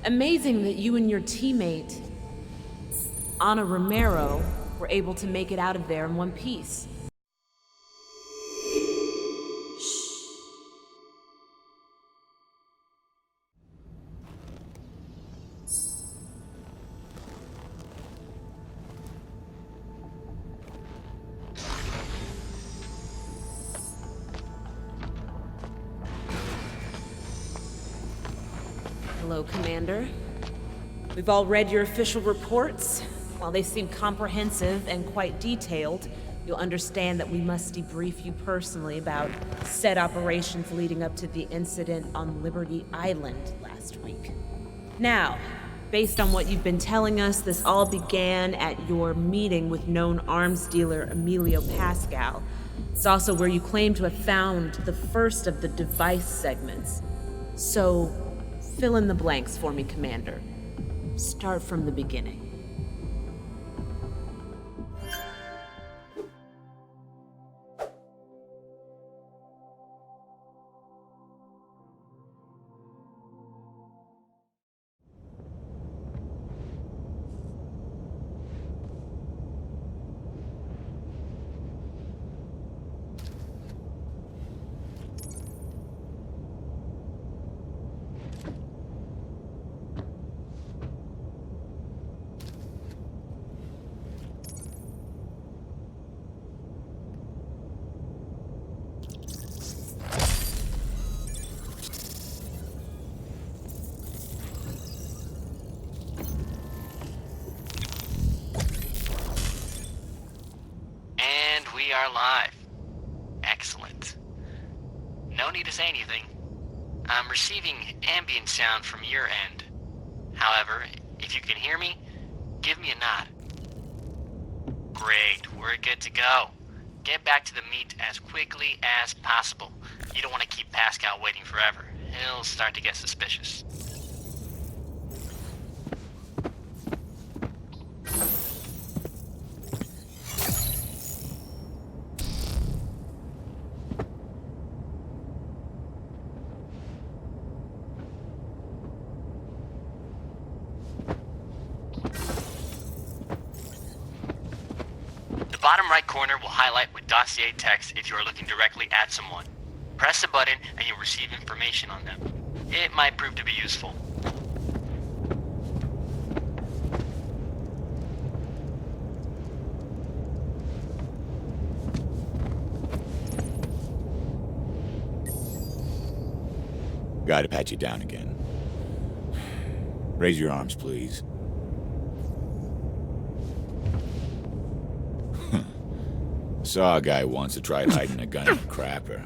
Amazing that you and your teammate, Ana Romero, were able to make it out of there in one piece. Hello, Commander. We've all read your official reports. While they seem comprehensive and quite detailed, you'll understand that we must debrief you personally about said operations leading up to the incident on Liberty Island last week. Now, based on what you've been telling us, this all began at your meeting with known arms dealer Emilio Pascal. It's also where you claim to have found the first of the device segments. So, fill in the blanks for me, Commander. Start from the beginning. We are live. Excellent. No need to say anything. I'm receiving ambient sound from your end. However, if you can hear me, give me a nod. Great, we're good to go. Get back to the meet as quickly as possible. You don't want to keep Pascal waiting forever. He'll start to get suspicious. The bottom right corner will highlight with dossier text if you are looking directly at someone. Press the button and you'll receive information on them. It might prove to be useful. Gotta pat you down again. Raise your arms, please. Saw a guy once that tried hiding a gun in a crapper.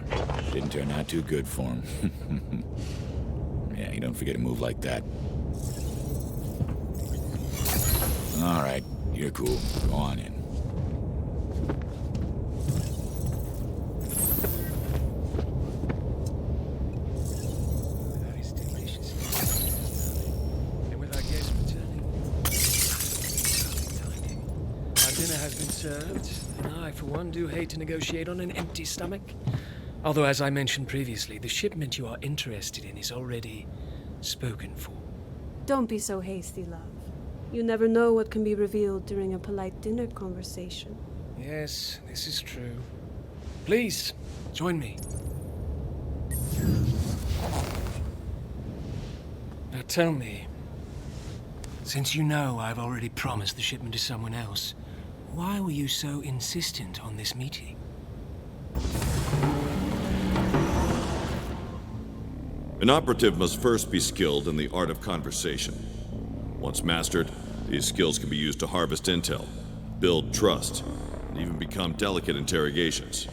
Didn't turn out too good for him. Yeah, you don't forget a move like that. All right, you're cool. Go on in. Served. And I, for one, do hate to negotiate on an empty stomach. Although, as I mentioned previously, the shipment you are interested in is already spoken for. Don't be so hasty, love. You never know what can be revealed during a polite dinner conversation. Yes, this is true. Please, join me. Now tell me, since you know I've already promised the shipment to someone else, why were you so insistent on this meeting? An operative must first be skilled in the art of conversation. Once mastered, these skills can be used to harvest intel, build trust, and even become delicate interrogations.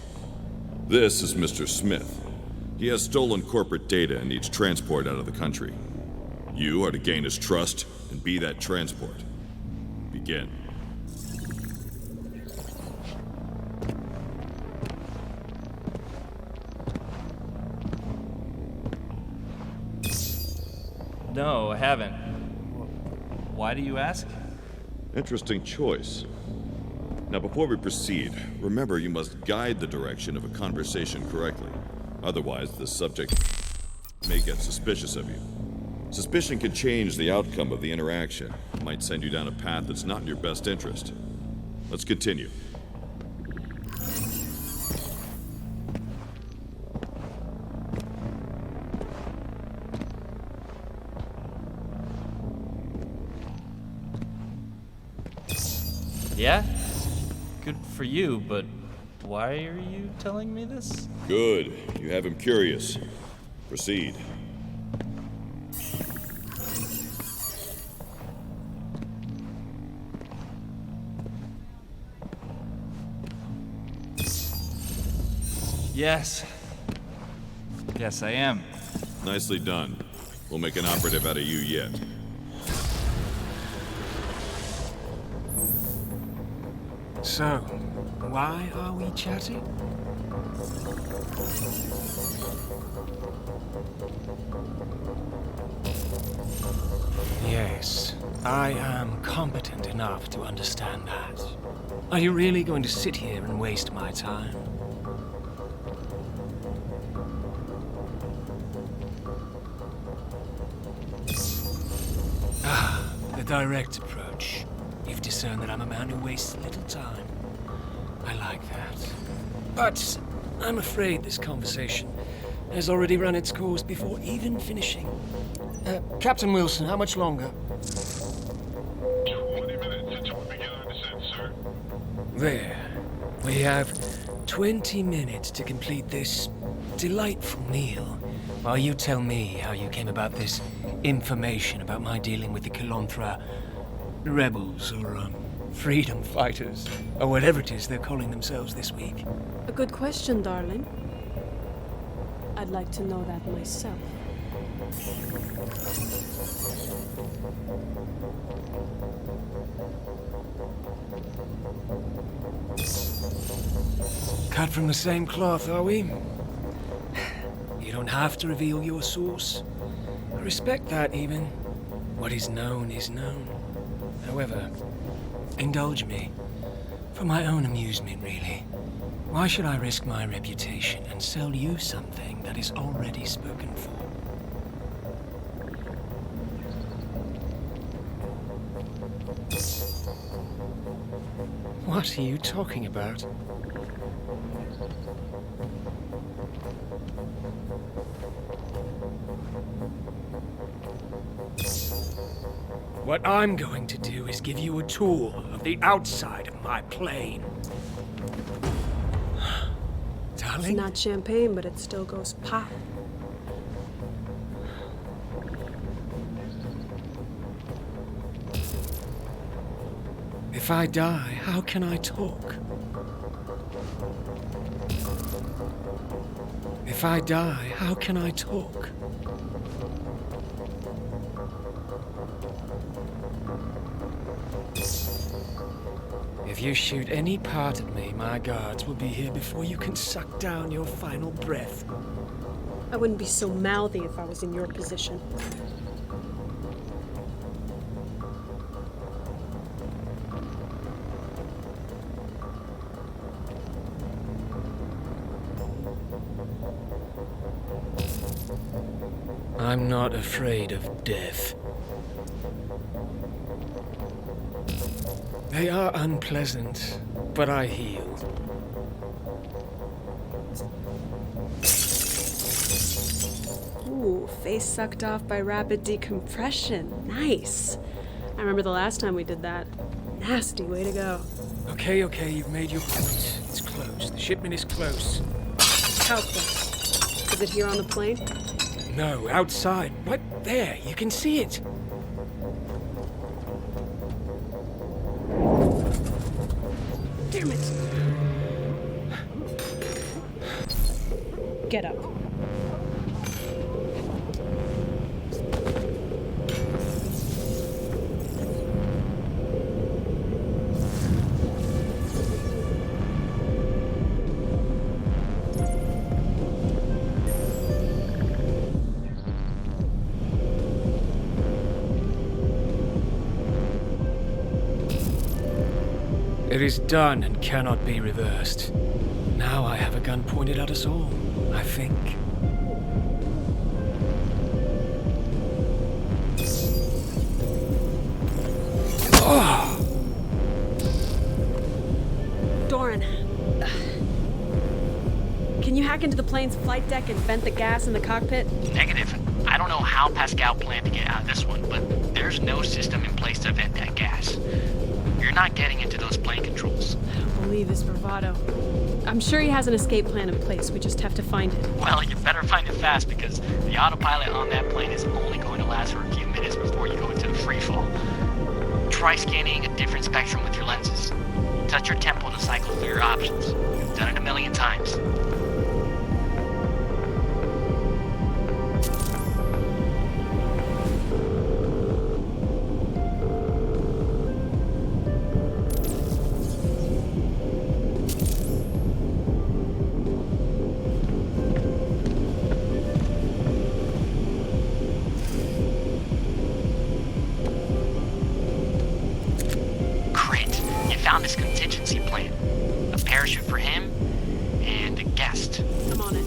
This is Mr. Smith. He has stolen corporate data and needs transport out of the country. You are to gain his trust and be that transport. Begin. No, I haven't. Why do you ask? Interesting choice. Now, before we proceed, remember you must guide the direction of a conversation correctly. Otherwise, the subject may get suspicious of you. Suspicion can change the outcome of the interaction. It might send you down a path that's not in your best interest. Let's continue. Yeah? Good for you, but why are you telling me this? Good. You have him curious. Proceed. Yes. Yes, I am. Nicely done. We'll make an operative out of you yet. So, why are we chatting? Yes, I am competent enough to understand that. Are you really going to sit here and waste my time? Ah, the direct approach. You've discerned that I'm a man who wastes little time. I like that. But I'm afraid this conversation has already run its course before even finishing. Captain Wilson, how much longer? 20 minutes until we begin our descent, sir. There. We have 20 minutes to complete this delightful meal, while you tell me how you came about this information about my dealing with the Kilonthra rebels or freedom fighters, or whatever it is they're calling themselves this week. A good question, darling. I'd like to know that myself. Cut from the same cloth, are we? You don't have to reveal your source. I respect that, even. What is known is known. However, indulge me. For my own amusement, really. Why should I risk my reputation and sell you something that is already spoken for? What are you talking about? What I'm going to do is give you a tour of the outside of my plane. It's Darling? not champagne, but it still goes pop. If I die, how can I talk? If I die, how can I talk? If you shoot any part at me, my guards will be here before you can suck down your final breath. I wouldn't be so mouthy if I was in your position. I'm not afraid of death. They are unpleasant, but I heal. Ooh, face sucked off by rapid decompression. Nice. I remember the last time we did that. Nasty way to go. Okay, you've made your point. It's close. The shipment is close. How close? Is it here on the plane? No, outside. Right there. You can see it. Damn it! Get up. It is done and cannot be reversed. Now I have a gun pointed at us all, I think. Can you hack into the plane's flight deck and vent the gas in the cockpit? Negative. I don't know how Pascal planned to get out of this one, but there's no system in place to vent that gas. You're not getting into those plane controls. I don't believe his bravado. I'm sure he has an escape plan in place. We just have to find it. Well, you better find it fast because the autopilot on that plane is only going to last for a few minutes before you go into the free fall. Try scanning a different spectrum with your lenses. Touch your temple to cycle through your options. You've done it a million times. Found this contingency plan. A parachute for him, and a guest. I'm on it.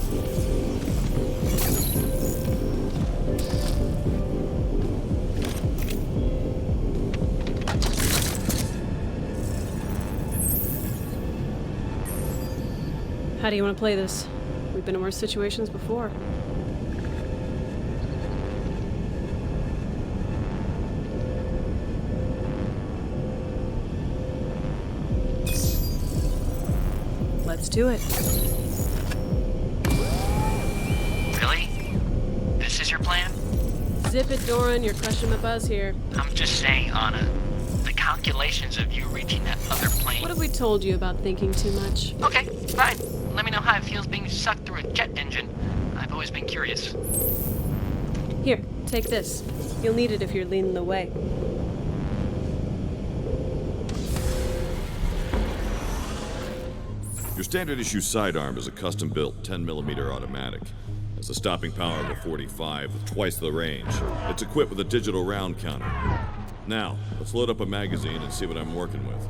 How do you want to play this? We've been in worse situations before. Let's do it. Really? This is your plan? Zip it, Doran. You're crushing my buzz here. I'm just saying, Anna. The calculations of you reaching that other plane... What have we told you about thinking too much? Okay, fine. Let me know how it feels being sucked through a jet engine. I've always been curious. Here, take this. You'll need it if you're leading the way. Your standard issue sidearm is a custom-built 10mm automatic. Has a stopping power of a 45 with twice the range. It's equipped with a digital round counter. Now, let's load up a magazine and see what I'm working with.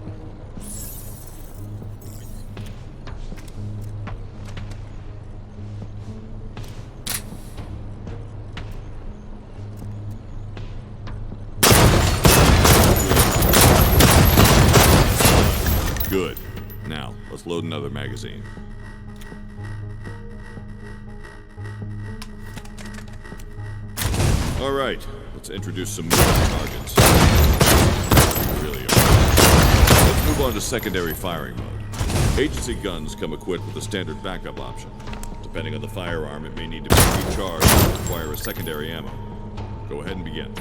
Good. Now, let's load another magazine. All right, let's introduce some moving targets. Really are. Let's move on to secondary firing mode. Agency guns come equipped with a standard backup option. Depending on the firearm, it may need to be recharged or require a secondary ammo. Go ahead and begin.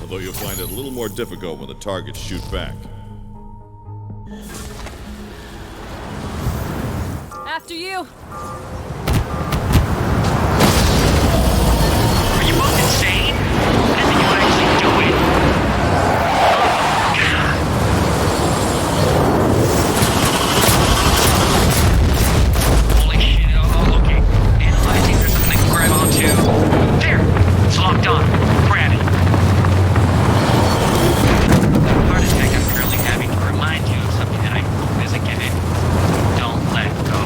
Although you'll find it a little more difficult when the targets shoot back. After you! Are you both insane? I think you actually do it. Holy shit. Oh, okay. Analyzing, there's something I can grab onto. There! It's locked on. Grab it. Heart attack I'm currently having to remind you of something that I hope is a given. Don't let go.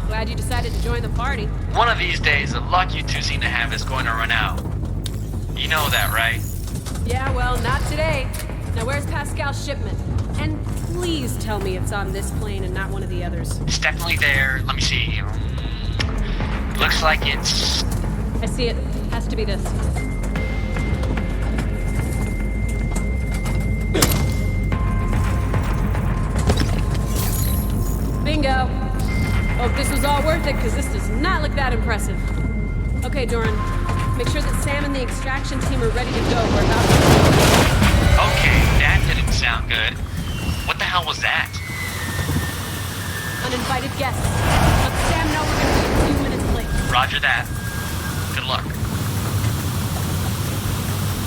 Glad you decided to join the party. One of these days, the luck you two seem to have is going to run out. You know that, right? Yeah, well, not today. Now where's Pascal's shipment? And please tell me it's on this plane and not one of the others. It's definitely there. Let me see. Looks like it's... I see it. Has to be this. Bingo! Hope this was all worth it, because this does not look that impressive. Okay, Doran. Make sure that Sam and the extraction team are ready to go. We're about to... Okay, that didn't sound good. What the hell was that? Uninvited guests. Let Sam know we're going to be a few minutes late. Roger that. Good luck.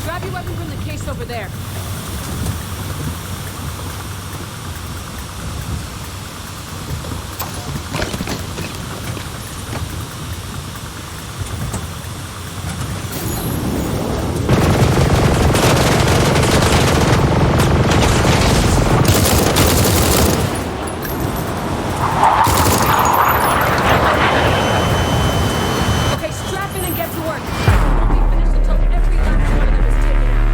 Grab your weapon from the case over there. Okay, strap in and get to work. Won't be finished until every last one of them is taken out.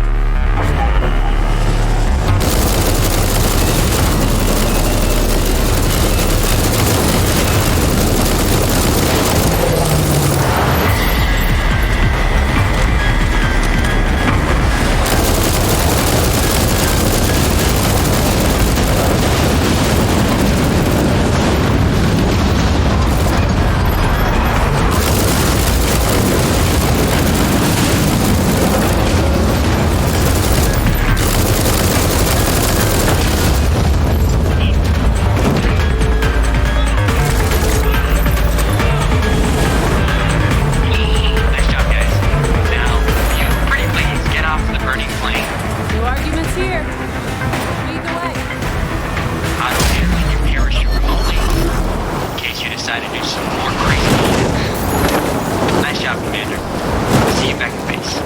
Nice job, guys. Now, will you pretty please get off the burning plane? No arguments here. Lead the way. I will handle your parachute remotely in case you decide to do some more crazy bullshit. Nice job, Commander. See you back at base.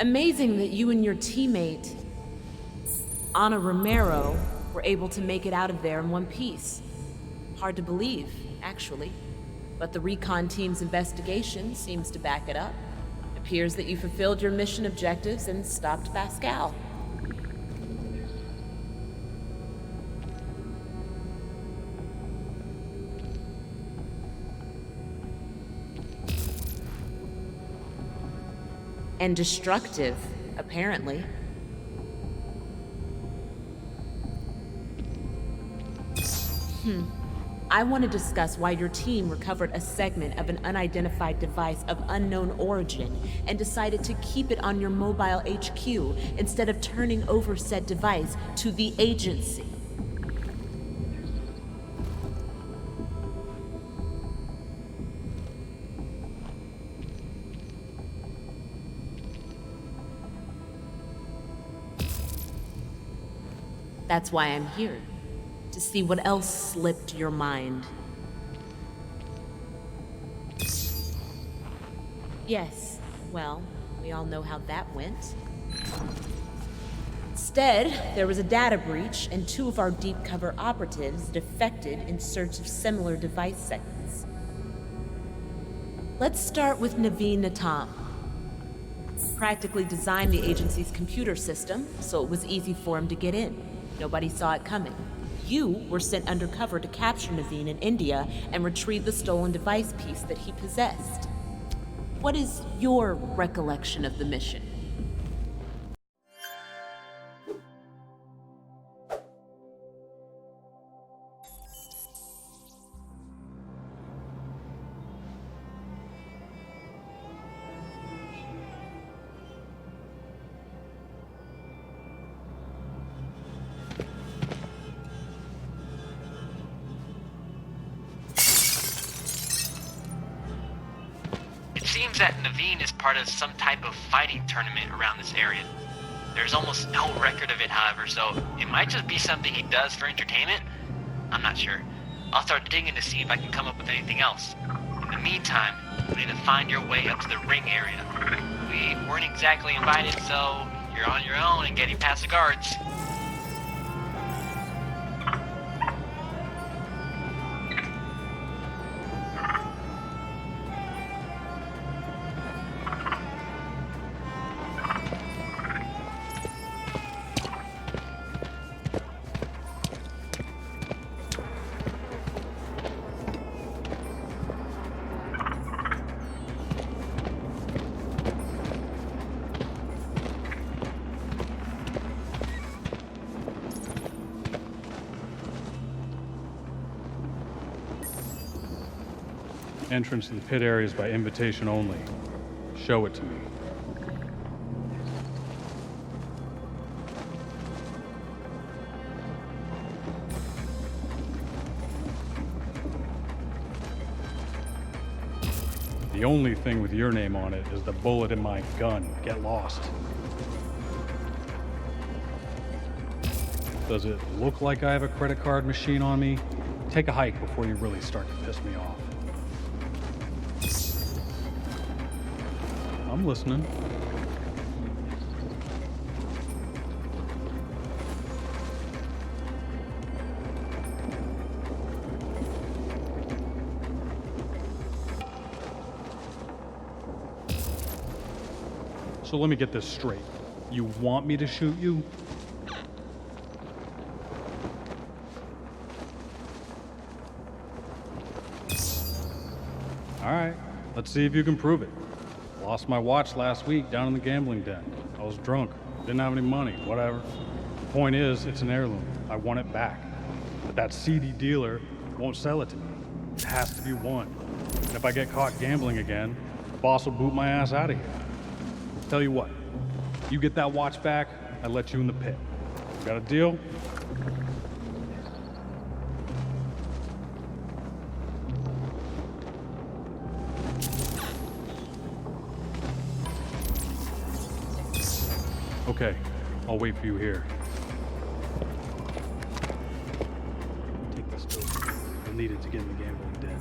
Amazing that you and your teammate, Ana Romero, were able to make it out of there in one piece. Hard to believe, actually. But the recon team's investigation seems to back it up. It appears that you fulfilled your mission objectives and stopped Pascal. And destructive, apparently. I want to discuss why your team recovered a segment of an unidentified device of unknown origin and decided to keep it on your mobile HQ instead of turning over said device to the agency. That's why I'm here, to see what else slipped your mind. Yes, well, we all know how that went. Instead, there was a data breach, and 2 of our deep cover operatives defected in search of similar device segments. Let's start with Naveen Natam. Practically designed the agency's computer system, so it was easy for him to get in. Nobody saw it coming. You were sent undercover to capture Naveen in India and retrieve the stolen device piece that he possessed. What is your recollection of the mission? It seems that Naveen is part of some type of fighting tournament around this area. There's almost no record of it, however, so it might just be something he does for entertainment? I'm not sure. I'll start digging to see if I can come up with anything else. In the meantime, you need to find your way up to the ring area. We weren't exactly invited, so you're on your own and getting past the guards. Entrance to the pit area is by invitation only. Show it to me. The only thing with your name on it is the bullet in my gun. Get lost. Does it look like I have a credit card machine on me? Take a hike before you really start to piss me off. I'm listening. So let me get this straight. You want me to shoot you? All right, let's see if you can prove it. Lost my watch last week down in the gambling den. I was drunk, didn't have any money, whatever. The point is, it's an heirloom. I want it back. But that seedy dealer won't sell it to me. It has to be won. And if I get caught gambling again, the boss will boot my ass out of here. Tell you what, you get that watch back, I let you in the pit. Got a deal? Okay, I'll wait for you here. Take this dope. You'll need it to get in the gambling den.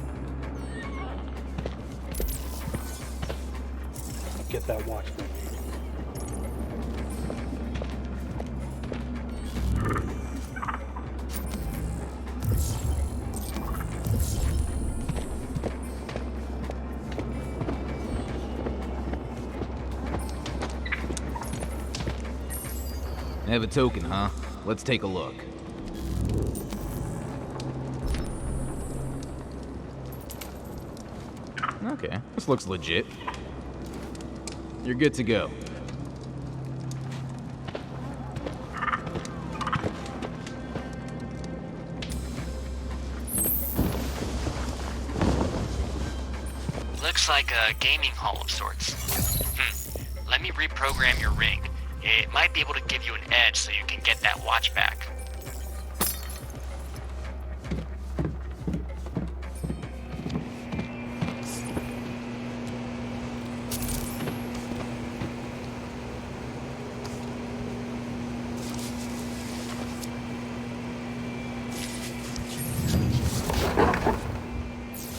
Get that watch for me. I have a token, huh? Let's take a look. Okay, this looks legit. You're good to go. Looks like a gaming hall of sorts. Let me reprogram your ring. It might be able to give you an edge so you can get that watch back.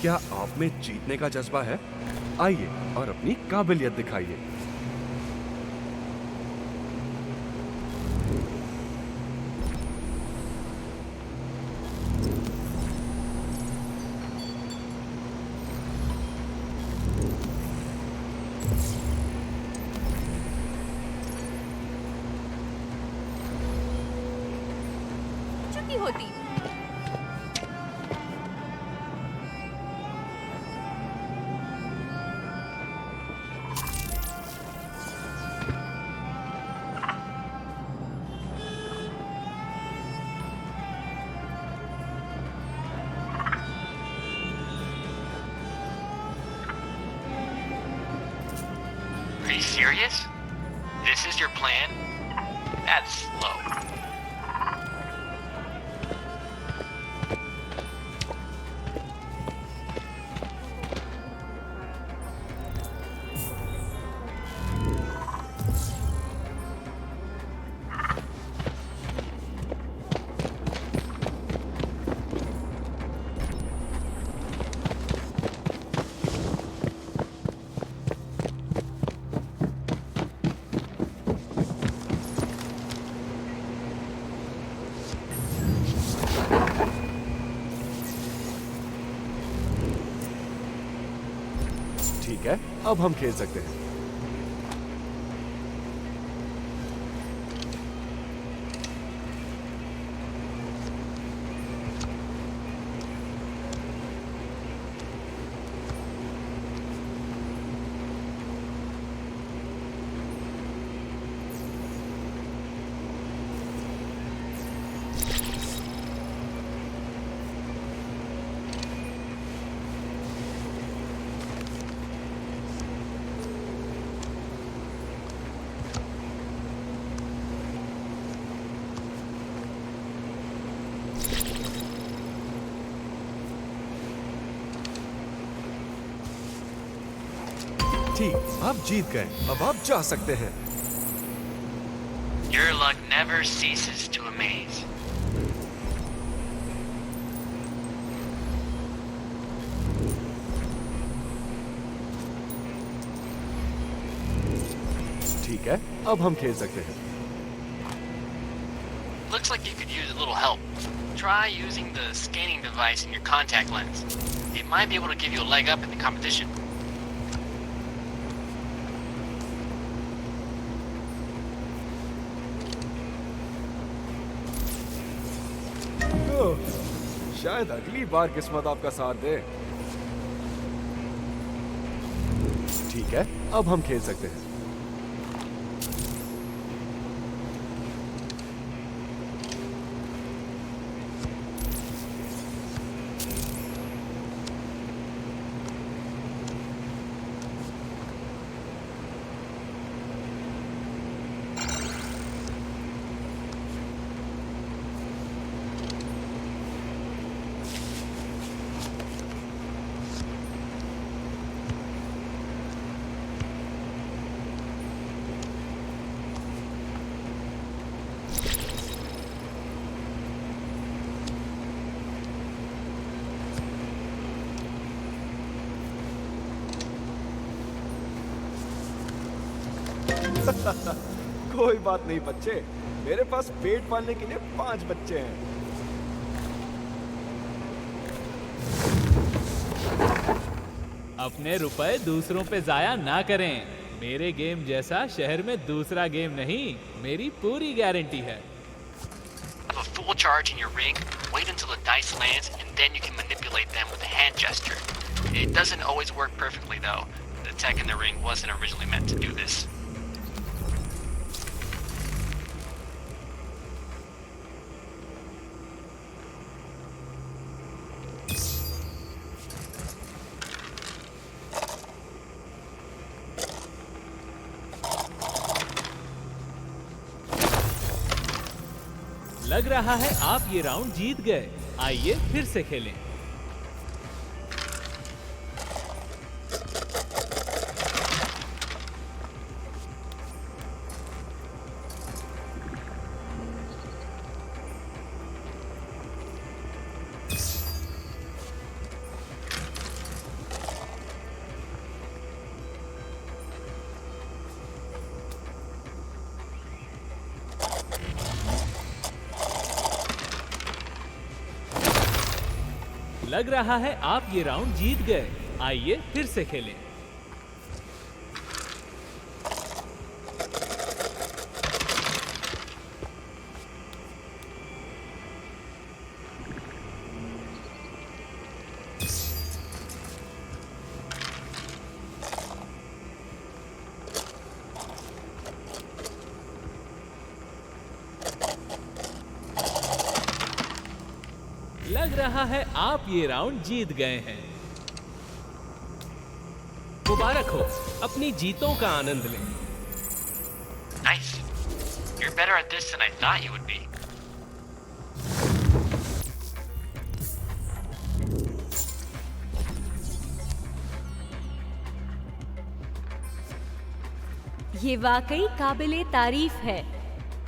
क्या आप में जीतने का जज्बा है? आइए और अपनी काबिलियत दिखाइए। छुट्टी होती Are you serious? This is your plan? That's slow. ठीक है, अब हम खेल सकते हैं। ठीक, आप जीत गए। अब आप जा सकते हैं। Your luck never ceases to amaze. ठीक है, अब हम खेल सकते हैं। Looks like you could use a little help. Try using the scanning device in your contact lens. It might be able to give you a leg up in the competition. ओह, शायद अगली बार किस्मत आपका साथ दे। ठीक है, अब हम खेल सकते हैं। कोई बात नहीं बच्चे, मेरे पास पेट पालने के लिए 5 बच्चे हैं। अपने रुपए दूसरों पे जाया ना करें। मेरे गेम जैसा शहर में दूसरा गेम नहीं, मेरी पूरी गारंटी है। Have a full charge in your ring, wait until the dice lands, and then you can manipulate them with a hand gesture. It doesn't always work perfectly though. The tech in the ring wasn't originally meant to do this. लग रहा है आप ये round जीत गए। आइए फिर से खेलें। लग रहा है आप ये राउंड जीत गए। आइए फिर से खेलें। लग रहा है आप ये राउंड जीत गए हैं। मुबारक हो, अपनी जीतों का आनंद लें। Nice. You're better at this than I thought you would be. ये वाकई काबिले तारीफ है।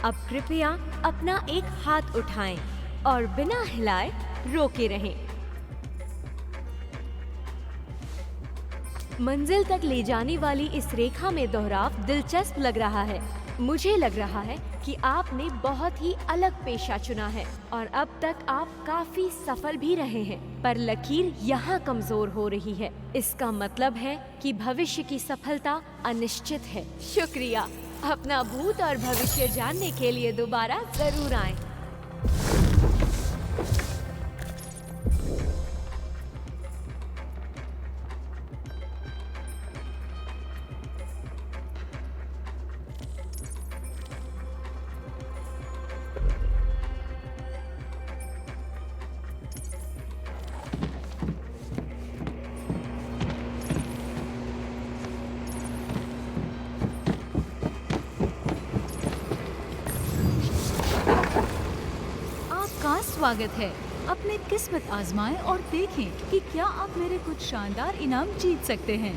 अब कृपया अपना एक हाथ उठाएं और बिना हिलाए रोके रहें। मंजिल तक ले जाने वाली इस रेखा में दोहराव दिलचस्प लग रहा है। मुझे लग रहा है कि आपने बहुत ही अलग पेशा चुना है और अब तक आप काफी सफल भी रहे हैं, पर लकीर यहाँ कमजोर हो रही है। इसका मतलब है कि भविष्य की सफलता अनिश्चित है। शुक्रिया। अपना भूत और भविष्य जानने के लिए दोबारा जरूर आएं। स्वागत है। अपने किस्मत आजमाएं और देखें कि क्या आप मेरे कुछ शानदार इनाम जीत सकते हैं।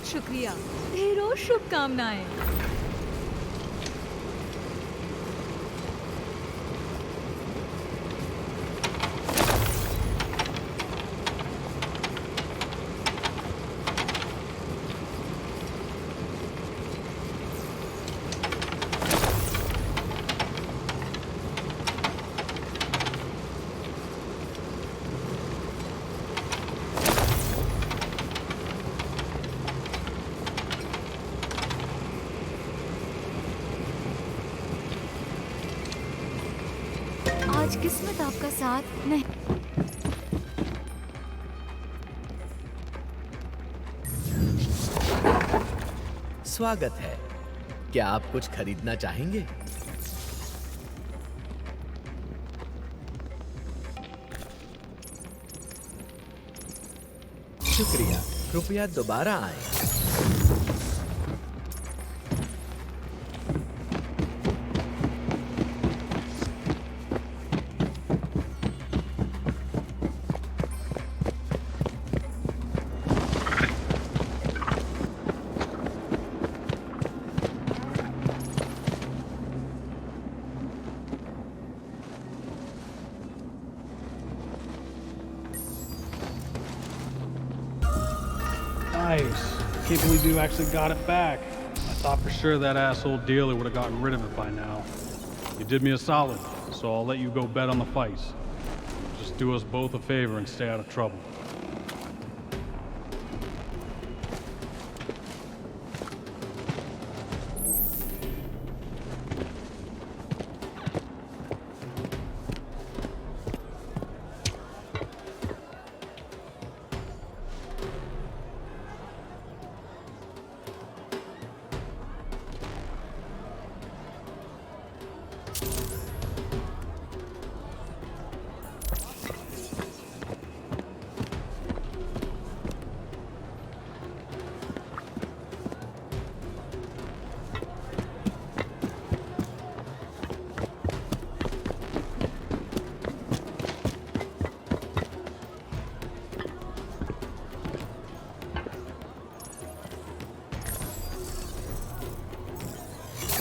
शुक्रिया। ढेरों शुभकामनाएं। आज किस्मत आपका साथ नहीं। स्वागत है। क्या आप कुछ खरीदना चाहेंगे? शुक्रिया। कृपया दोबारा आएं। Nice. Can't believe you actually got it back. I thought for sure that asshole dealer would have gotten rid of it by now. You did me a solid, so I'll let you go bet on the fights. Just do us both a favor and stay out of trouble.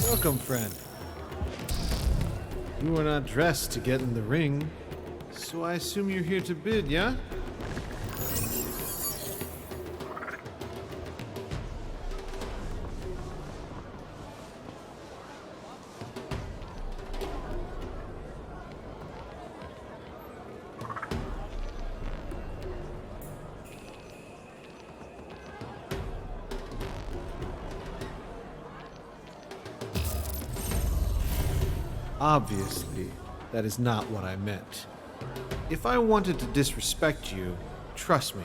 Welcome, friend. You are not dressed to get in the ring, so I assume you're here to bid, yeah? Obviously, that is not what I meant. If I wanted to disrespect you, trust me,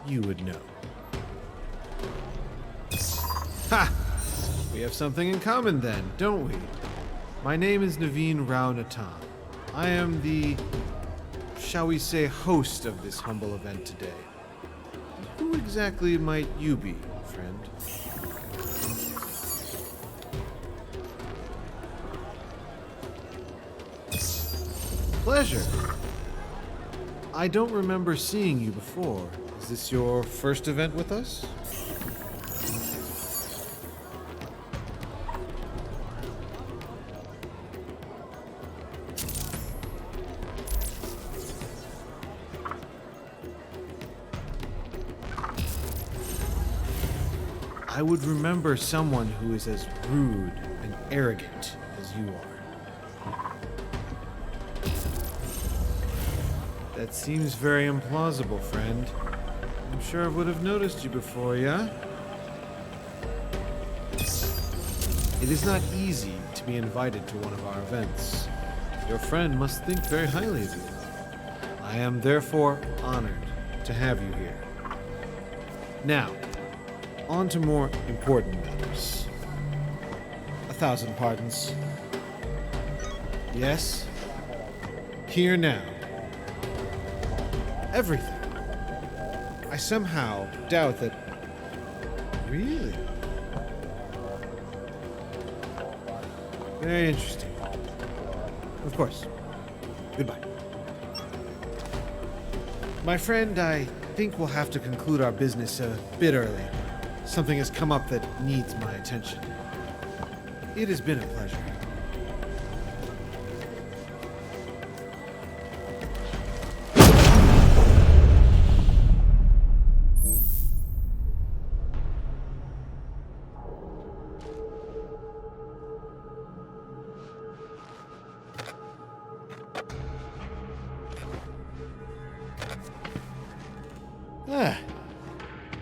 you would know. Ha! We have something in common then, don't we? My name is Naveen Rao Natan. I am the, shall we say, host of this humble event today. Who exactly might you be, friend? Pleasure. I don't remember seeing you before. Is this your first event with us? I would remember someone who is as rude and arrogant as you are. That seems very implausible, friend. I'm sure I would have noticed you before, yeah? It is not easy to be invited to one of our events. Your friend must think very highly of you. I am therefore honored to have you here. Now, on to more important matters. 1,000 pardons. Yes? Here now. Everything. I somehow doubt that... Really? Very interesting. Of course. Goodbye. My friend, I think we'll have to conclude our business a bit early. something has come up that needs my attention. It has been a pleasure.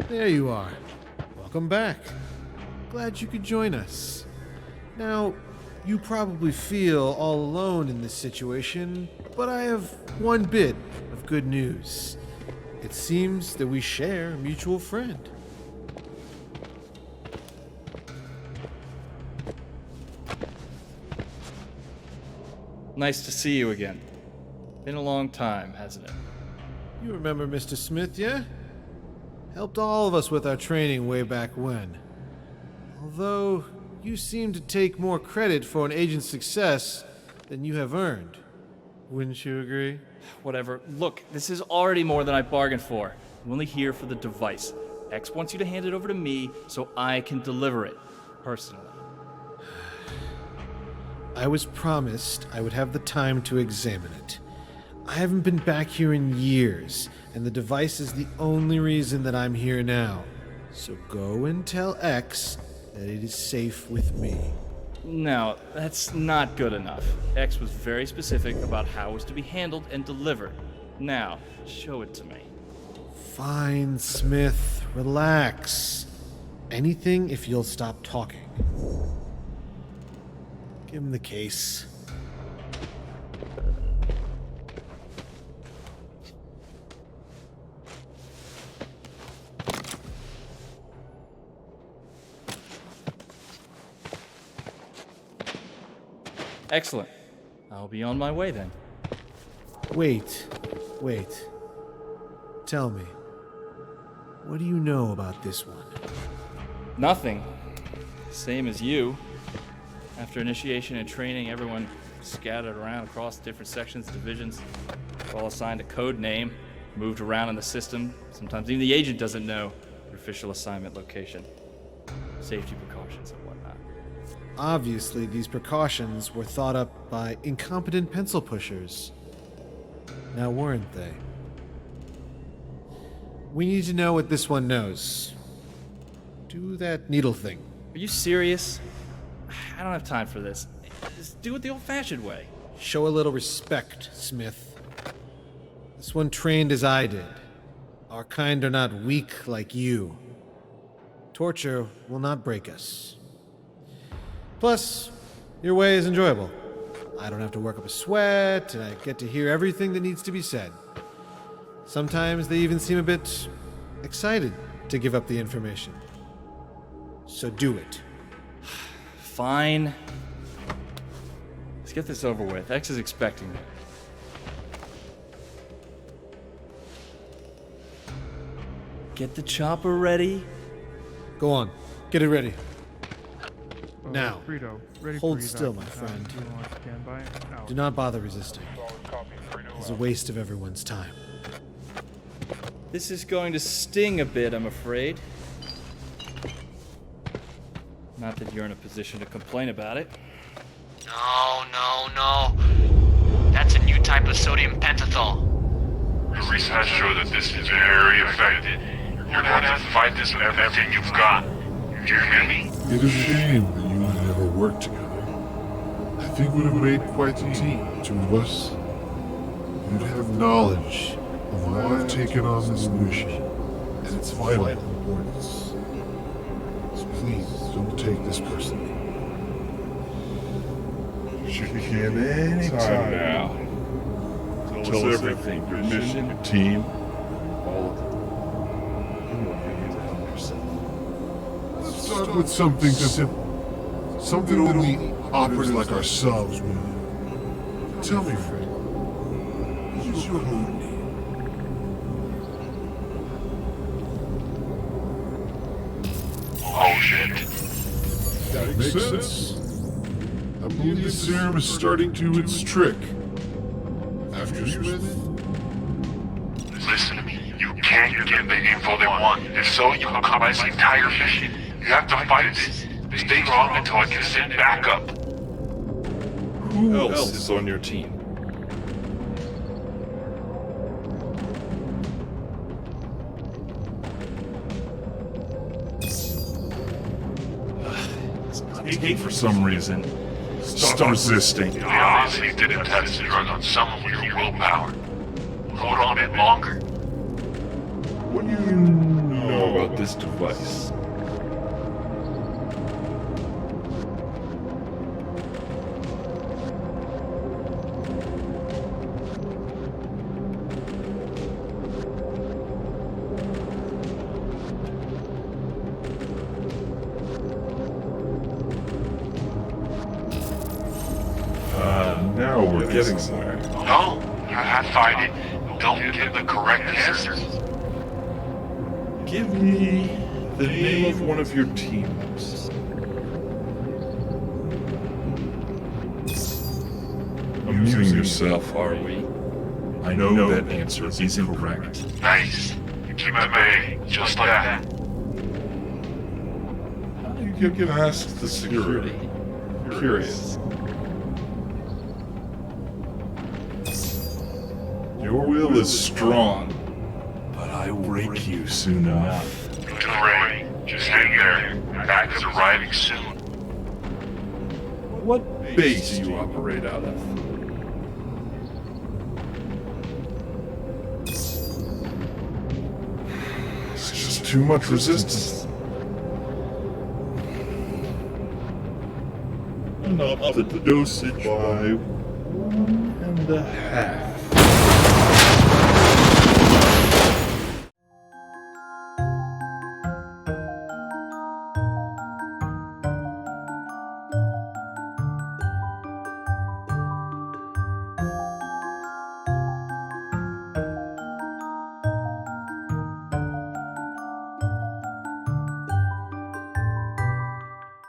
There you are. Welcome back. Glad you could join us. Now, you probably feel all alone in this situation, but I have one bit of good news. It seems that we share a mutual friend. Nice to see you again. Been a long time, hasn't it? You remember Mr. Smith, yeah? Helped all of us with our training way back when. Although, you seem to take more credit for an agent's success than you have earned. Wouldn't you agree? Whatever. Look, this is already more than I bargained for. I'm only here for the device. X wants you to hand it over to me so I can deliver it. Personally. I was promised I would have the time to examine it. I haven't been back here in years, and the device is the only reason that I'm here now. So go and tell X that it is safe with me. No, that's not good enough. X was very specific about how it was to be handled and delivered. Now, show it to me. Fine, Smith. Relax. Anything if you'll stop talking. Give him the case. Excellent. I'll be on my way then. Wait. Tell me. What do you know about this one? Nothing. Same as you. After initiation and training, everyone scattered around across different sections, divisions. We're all assigned a code name, moved around in the system. Sometimes even the agent doesn't know their official assignment location. Safety precautions and whatnot. Obviously, these precautions were thought up by incompetent pencil pushers. Now, weren't they? We need to know what this one knows. Do that needle thing. Are you serious? I don't have time for this. Just do it the old-fashioned way. Show a little respect, Smith. This one trained as I did. Our kind are not weak like you. Torture will not break us. Plus, your way is enjoyable. I don't have to work up a sweat, and I get to hear everything that needs to be said. Sometimes they even seem a bit excited to give up the information. So do it. Fine. Let's get this over with. X is expecting me. Get the chopper ready. Go on. Get it ready. Now, Frito, ready hold for still, my evac. friend. Do you want standby? Out. Do not bother resisting. It's a waste of everyone's time. This is going to sting a bit, I'm afraid. Not that you're in a position to complain about it. No. That's a new type of sodium pentothal. Research shows that this is very effective. You're going to have to fight this with everything you've got. Do you hear me? It is a shame that you would never work together. I think we would have made quite a team, two of us. You'd have knowledge of why I've taken on this mission and its vital importance. So please, don't take this personally. You can begin any time now. Tell us everything. Your mission, your team, all of it. You want me to help yourself. Let's start with something simple. Something only operators like ourselves will. Tell me, friend, what is your own name? Oh shit. That makes sense. I believe the serum is starting to its trick. After Smith? Listen to me. You can't can't get the info they want. If so, you will compromise the entire mission. You have to fight this. Stay strong until I can send backup. Who else is on your team? He, for some reason, stop resisting. You obviously didn't test the drug on some of your willpower. Hold on it longer. What do you know about this device? Now we're getting somewhere. No, you have to fight it. Don't give the correct answer. Give me the name of one of your teams. Amusing yourself, are we? I know that answer is incorrect. Nice. You keep at bay, just like that. You can ask the security. Curious. Your will is strong, but I will break you soon enough. Get ready. Just hang there. Back is arriving soon. What base do you operate out of? It's just too much resistance. And up the dosage by 1.5.